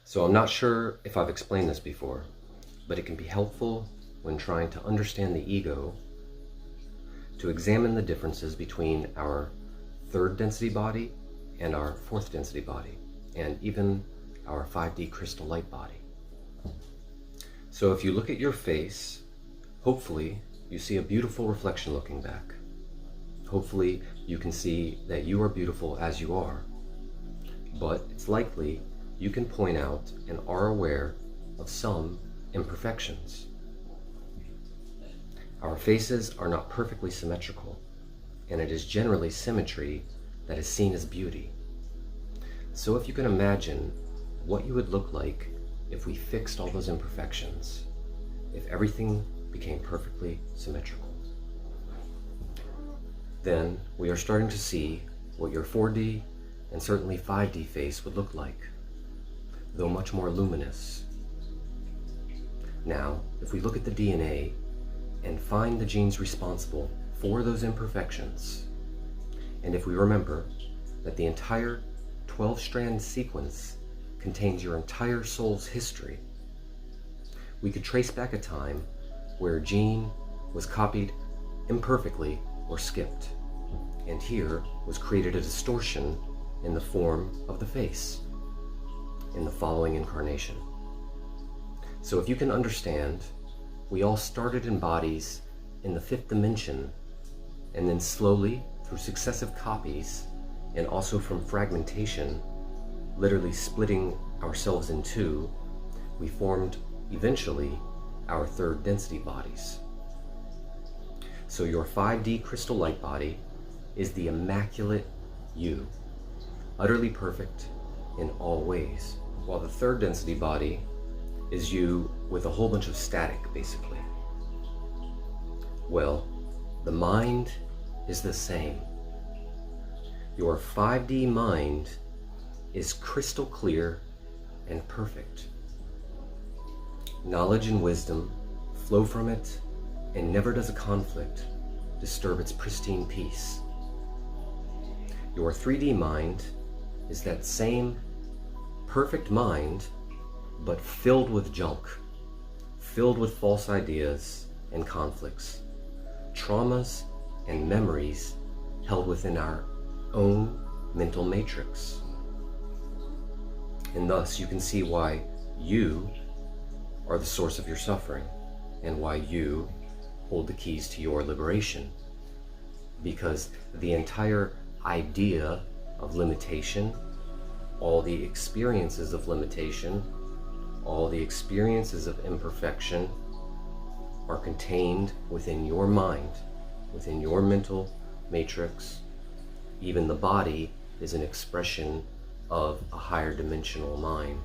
So I'm not sure if I've explained this before, but it can be helpful when trying to understand the ego to examine the differences between our third density body and our fourth density body, and even our 5D crystal light body. So if you look at your face, hopefully you see a beautiful reflection looking back. Hopefully you can see that you are beautiful as you are, but it's likely you can point out and are aware of some imperfections. Our faces are not perfectly symmetrical, and it is generally symmetry that is seen as beauty. So if you can imagine what you would look like if we fixed all those imperfections, if everything became perfectly symmetrical, then we are starting to see what your 4D and certainly 5D face would look like, though much more luminous. Now, if we look at the DNA and find the genes responsible for those imperfections, and if we remember that the entire 12-strand sequence contains your entire soul's history, we could trace back a time where a gene was copied imperfectly or skipped, and here was created a distortion in the form of the face in the following incarnation. So if you can understand, we all started in bodies in the 5th dimension, and then slowly, through successive copies, and also from fragmentation, literally splitting ourselves in two, we formed eventually our third density bodies. So your 5D crystal light body is the immaculate you, utterly perfect in all ways, while the third density body is you with a whole bunch of static, basically. Well, the mind is the same. Your 5D mind is crystal clear and perfect. Knowledge and wisdom flow from it, and never does a conflict disturb its pristine peace. Your 3D mind is that same perfect mind, but filled with junk, filled with false ideas and conflicts, traumas and memories held within our own mental matrix. And thus you can see why you are the source of your suffering and why you hold the keys to your liberation. Because the entire idea of limitation, all the experiences of limitation, all the experiences of imperfection are contained within your mind, within your mental matrix. Even the body is an expression of a higher dimensional mind.